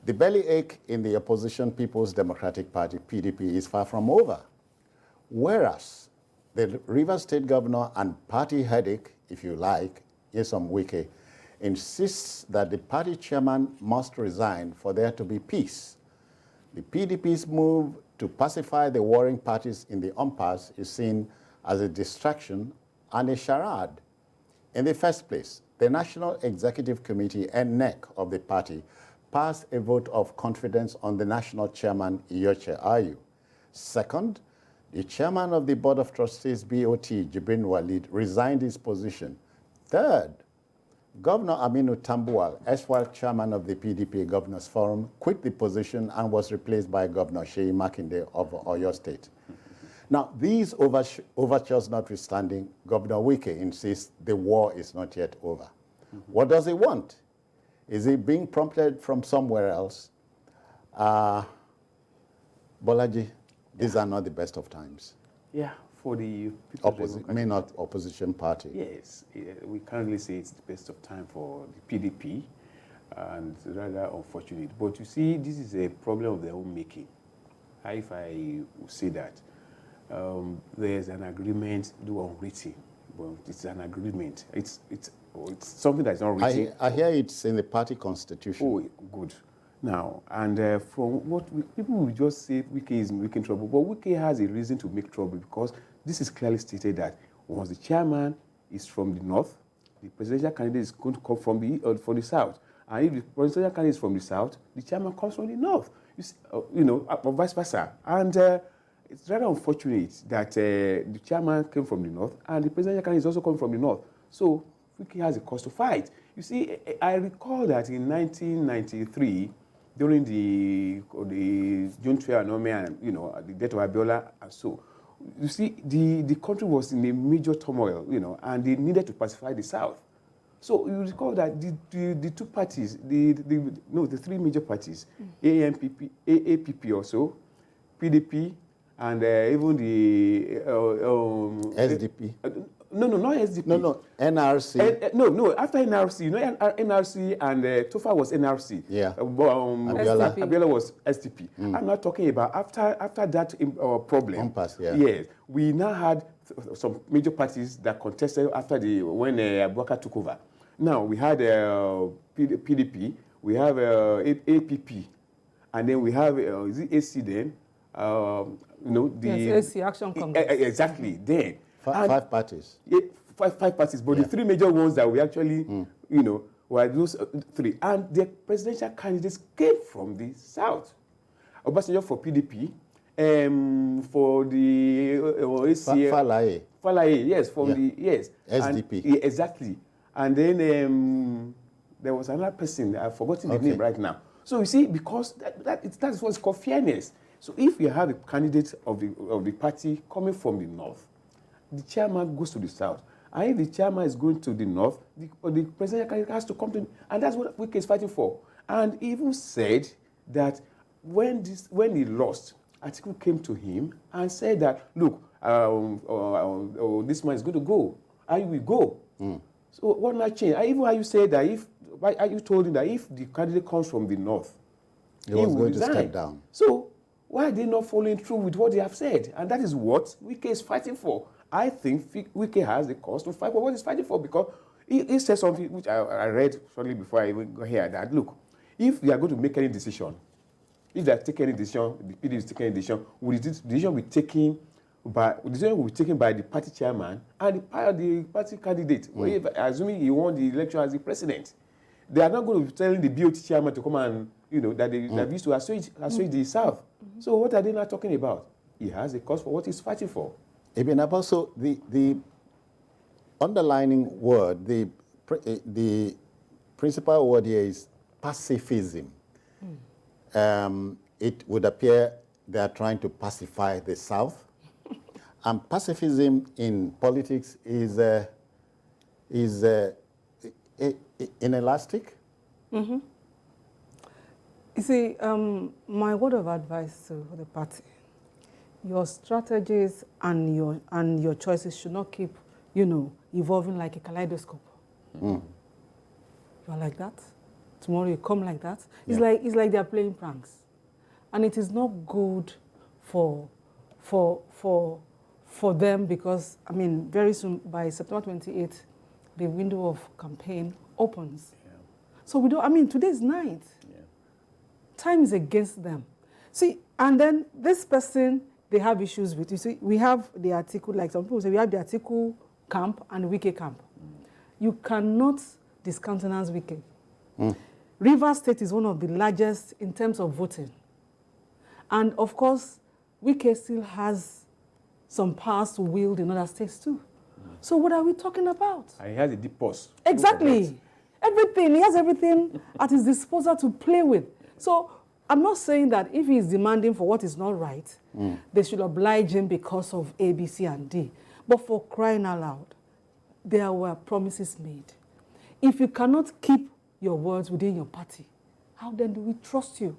The bellyache in the opposition People's Democratic Party, PDP, is far from over. Whereas the Rivers State governor and party headache, if you like, Nyesom Wike, insists that the party chairman must resign for there to be peace. The PDP's move to pacify the warring parties in the impasse is seen as a distraction and a charade. In the first place, the National Executive Committee and NEC of the party passed a vote of confidence on the national chairman, Iyorchia Ayu. Second, the chairman of the Board of Trustees, BOT, Jibrin Walid, resigned his position. Third, Governor Aminu Tambuwal, erstwhile chairman of the PDP Governors Forum, quit the position and was replaced by Governor Seyi Makinde of Oyo State. Now, these overtures notwithstanding, Governor Wike insists the war is not yet over. What does he want? Is he being prompted from somewhere else? Bolaji, these are not the best of times. Yeah, for the opposition party. Yes, we currently say it's the best of time for the PDP, and rather unfortunate. But you see, this is a problem of their own making. If I say that, there's an agreement, though unwritten, but it's an agreement. It's something that's not written. I hear it's in the party constitution. Oh, good. Now, and from what people will just say Wike is making trouble, but Wike has a reason to make trouble because this is clearly stated that once the chairman is from the north, the presidential candidate is going to come from the south. And if the presidential candidate is from the south, the chairman comes from the north. You see, or vice versa. And it's rather unfortunate that the chairman came from the north and the presidential candidate is also coming from the north. So Wike has a cause to fight. You see, I recall that in 1993, during the June 12 and the death of Abiola and so, you see, the country was in a major turmoil, and they needed to pacify the South. So you recall that the two parties, the three major parties, AAPP also, PDP, and even the SDP. No, not SDP. No, NRC. No. After NRC, NRC and Tofa was NRC. Yeah. Abiola was SDP. I'm not talking about after that problem. Impasse, yeah. Yes, we now had some major parties that contested after when Abubakar took over. Now we had PDP, we have APP, and then we have is it AC then? Yes, AC Action Congress. Exactly. Then. Five parties. Yeah, five parties, but the three major ones that we actually, were those three. And the presidential candidates came from the south. Obasanjo for PDP, for the Falaye. Falaye, yes, SDP. And, exactly. And then there was another person, I've forgotten the name right now. So you see, because that's what's called fairness. So if you have a candidate of the party coming from the north, the chairman goes to the south. And if the chairman is going to the north, the presidential candidate has to come to, and that's what Wike is fighting for. And he even said that when he lost, Atiku came to him and said that, look, this man is going to go. I will go. So what not change? You said that you told him that if the candidate comes from the north, he was going to step down. So why are they not following through with what they have said? And that is what Wike is fighting for. I think Wike has the cause to fight for what he's fighting for, because he said something which I read shortly before I even got here, that look, if they are going to make any decision, if they are taking any decision, the PD is taking any decision, will the decision be taken by the party chairman and the party candidate, assuming he won the election as the president. They are not going to be telling the BOT chairman to come and, that they used to assuage the South. So what are they not talking about? He has a cause for what he's fighting for. Ibn Abbas, so the underlining word, the principal word here is pacifism. It would appear they are trying to pacify the South. And pacifism in politics is inelastic. You see, my word of advice to the party: your strategies and your choices should not keep, evolving like a kaleidoscope. You are like that. tomorrow you come like that. It's Yeah. like they're playing pranks. And it is not good for them because, I mean, very soon, by September 28th, the window of campaign opens. Yeah. So we don't, I mean, today's night. Yeah. Time is against them. See, and then this person, they have issues with. You see, we have the article, like some people say, we have the article camp and Wike camp. You cannot discountenance Wike. Rivers State is one of the largest in terms of voting. And of course, Wike still has some powers to wield in other states too. So what are we talking about? And he has a deep pulse. Exactly. Everything. He has everything at his disposal to play with. So I'm not saying that if he's demanding for what is not right, they should oblige him because of A, B, C, and D. But for crying out loud, there were promises made. If you cannot keep your words within your party, how then do we trust you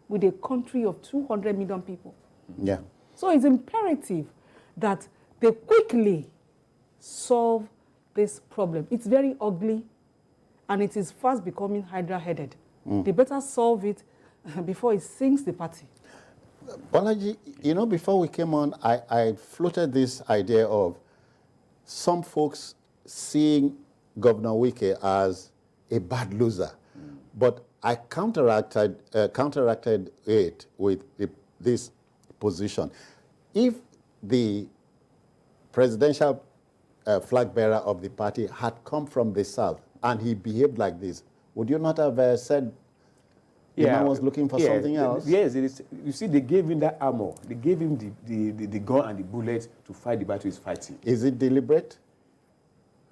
with a country of 200 million people? Yeah. So it's imperative that they quickly solve this problem. It's very ugly, and it is fast becoming hydra-headed. They better solve it before it sinks the party. Balaji, you know, before we came on, I floated this idea of some folks seeing Governor Wike as a bad loser. But I counteracted it with this position. If the presidential flag bearer of the party had come from the South and he behaved like this, would you not have said the man was looking for something else? Yes, it is. You see, they gave him that armor. They gave him the gun and the bullet to fight the battle he's fighting. Is it deliberate?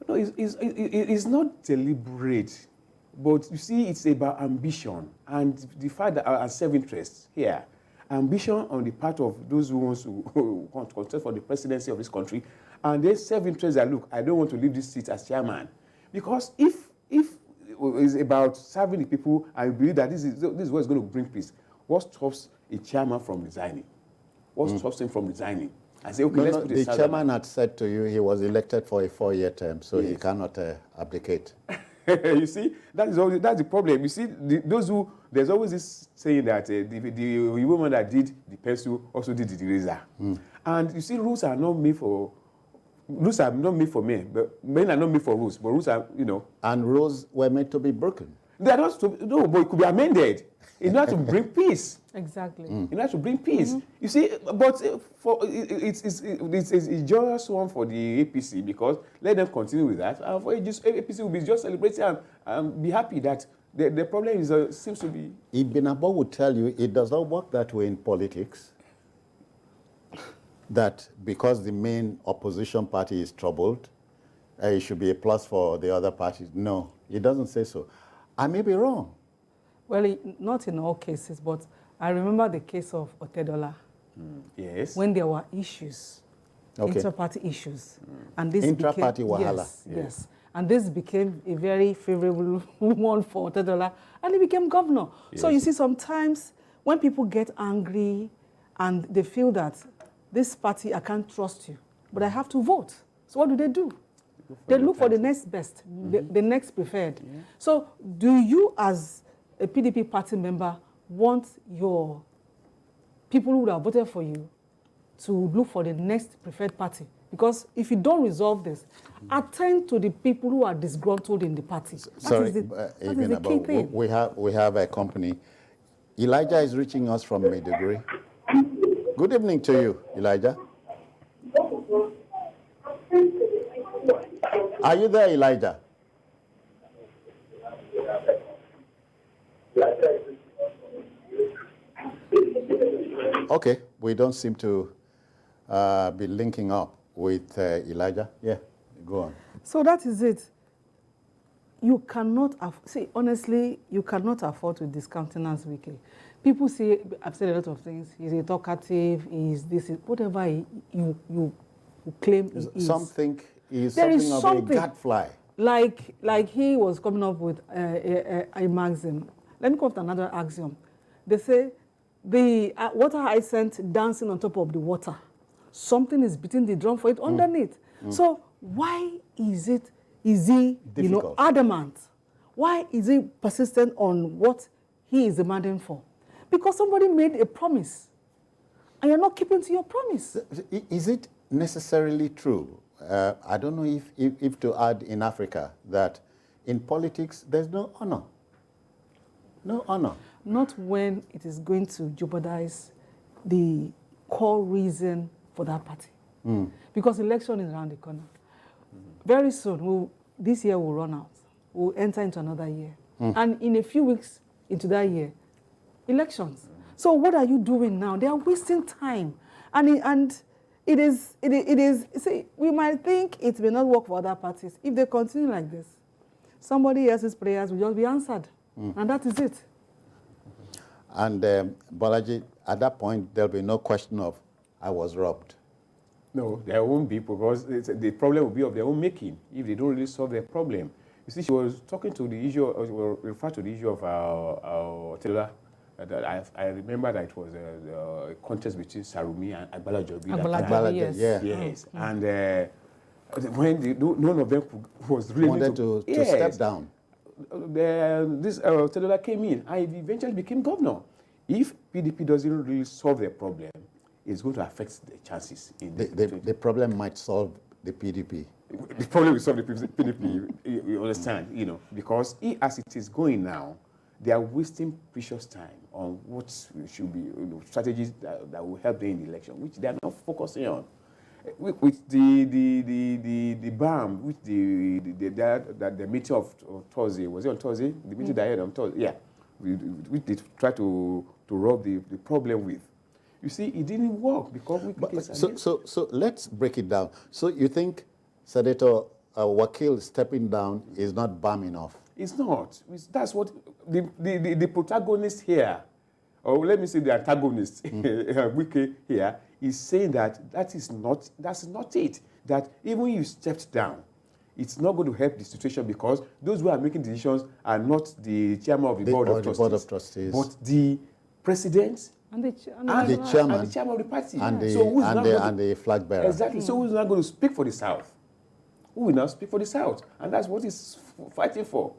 No, it's not deliberate. But you see, it's about ambition and the fact that our self-interest here. Ambition on the part of those who want to contest for the presidency of this country, and their self-interest that, look, I don't want to leave this seat as chairman. Because if it's about serving the people, I believe that this is what is going to bring peace. What stops a chairman from resigning? What stops him from resigning? I say, okay, let's put the chairman had said to you he was elected for a 4-year term, so he cannot abdicate. You see, that's the problem. You see, there's always this saying that the woman that did the pencil also did the eraser. And you see, rules are not made for men, but men are not made for rules, but rules are, you know. And rules were meant to be broken. They are not to, no, but it could be amended in order to bring peace. Exactly. In order to bring peace. You see, but it's a joyous one for the APC, because let them continue with that. And for APC will be just celebrating and be happy that the problem is seems to be. Ibn Abba would tell you it does not work that way in politics. That because the main opposition party is troubled, it should be a plus for the other parties. No, it doesn't say so. I may be wrong. Well, not in all cases, but I remember the case of Otedola. Yes. When there were issues, inter-party issues. And this intra-party wahala. Yes. And this became a very favorable one for Otedola, and he became governor. Yes. So you see, sometimes when people get angry and they feel that this party, I can't trust you, but I have to vote. So what do? They look for the next best, the next preferred. Yeah. So do you, as a PDP party member, want your people who have voted for you to look for the next preferred party? Because if you don't resolve this, attend to the people who are disgruntled in the party. That is the key thing. We have a company. Elijah is reaching us from Maiduguri. Good evening to you, Elijah. Are you there, Elijah? Okay, we don't seem to be linking up with Elijah. Yeah, go on. So that is it. You cannot, see, honestly, you cannot afford to discountenance Wike. People say, I've said a lot of things, he's a talkative, he's this, whatever you claim he is. Some think he's something of a gadfly. Like he was coming up with a maxim. Let me come up with another axiom. They say, the water hyacinth dancing on top of the water. Something is beating the drum for it underneath. So why is he, difficult, adamant? Why is he persistent on what he is demanding for? Because somebody made a promise, and you're not keeping to your promise. Is it necessarily true? I don't know if to add in Africa that in politics there's no honor. No honor. Not when it is going to jeopardize the core reason for that party. Because election is around the corner. Very soon, this year will run out. We'll enter into another year. And in a few weeks into that year, elections. So what are you doing now? They are wasting time. And it is, see, we might think it may not work for other parties. If they continue like this, somebody else's prayers will just be answered. And that is it. And Bolaji, at that point, there'll be no question of, I was robbed. No, there won't be, because the problem will be of their own making if they don't really solve their problem. You see, she was talking to the issue, or referred to the issue of our Taylor. I remember that it was a contest between Sarumi and Agbalajobi, yes. Yes. And when none of them was really wanted to step down. This Taylor came in and eventually became governor. If PDP doesn't really solve their problem, it's going to affect the chances. The problem might solve the PDP. The problem will solve the PDP, you understand, because as it is going now, they are wasting precious time on what should be strategies that will help them in the election, which they are not focusing on. With the BAM, which the meeting of Thursday, was it on Thursday? The meeting that I had on Thursday, yeah, which they try to rob the problem with. You see, it didn't work because so let's break it down. So you think Senator Wakil stepping down is not BAM enough? It's not. That's what the protagonist here, or let me say the antagonist, Wike here, is saying that's not it. That even if you stepped down, it's not going to help the situation, because those who are making decisions are not the chairman of the board of trustees, but the president and the chairman of the party, and the flag bearer. Exactly. So who's not going to speak for the South? Who will now speak for the South? And that's what he's fighting for.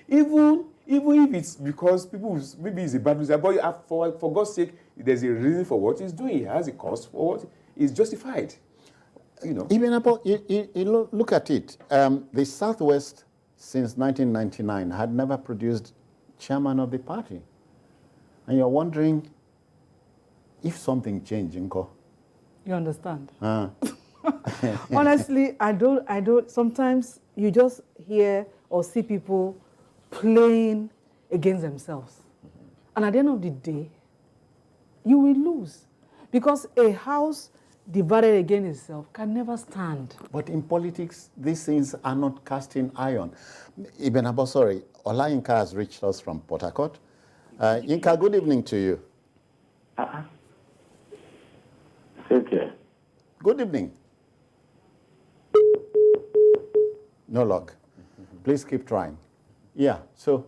Even if it's because people maybe it's a bad news, but for God's sake, there's a reason for what he's doing. He has a cause for what is justified. Even about you look at it. The Southwest since 1999 had never produced chairman of the party, and you're wondering if something changed, Nko. You understand? Honestly, I don't. Sometimes you just hear or see people playing against themselves. And at the end of the day, you will lose. Because a house divided against itself can never stand. But in politics, these things are not casting iron. Ibn Abosori, Ola Yinka has reached us from Port Harcourt. Yinka, good evening to you. Okay. Good evening. No luck. Please keep trying. Yeah, so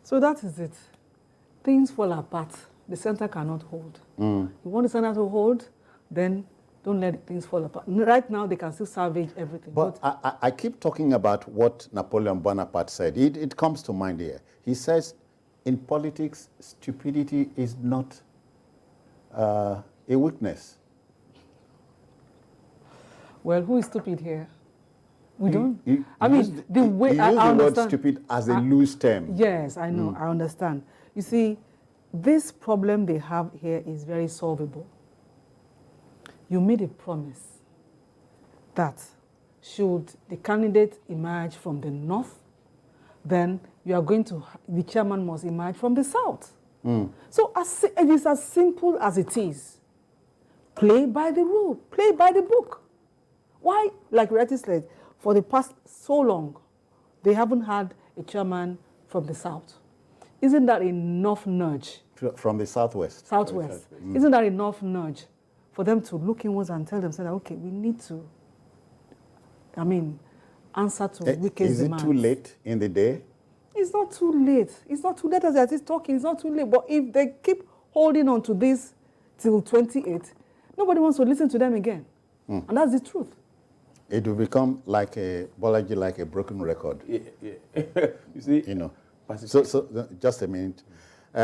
that is it. Things fall apart. The center cannot hold. You want the center to hold, then don't let things fall apart. Right now, they can still salvage everything. But I keep talking about what Napoleon Bonaparte said. It comes to mind here. He says, in politics, stupidity is not a weakness. Well, who is stupid here? We don't. You use the word stupid as a loose term. Yes, I know. I understand. You see, this problem they have here is very solvable. You made a promise that should the candidate emerge from the north, then you are going to, the chairman must emerge from the south. So it is as simple as it is. Play by the rule. Play by the book. Why, like Reti said, for the past so long, they haven't had a chairman from the south. Isn't that enough nudge? From the southwest. Southwest. Isn't that enough nudge for them to look inwards and tell themselves, okay, we need to, answer to Wike's demands. Is it too late in the day? It's not too late. It's not too late as I is talking. It's not too late. But if they keep holding on to this till 28, nobody wants to listen to them again. And that's the truth. it will become like a broken record. Yeah. You see, You know. participation. So just a minute.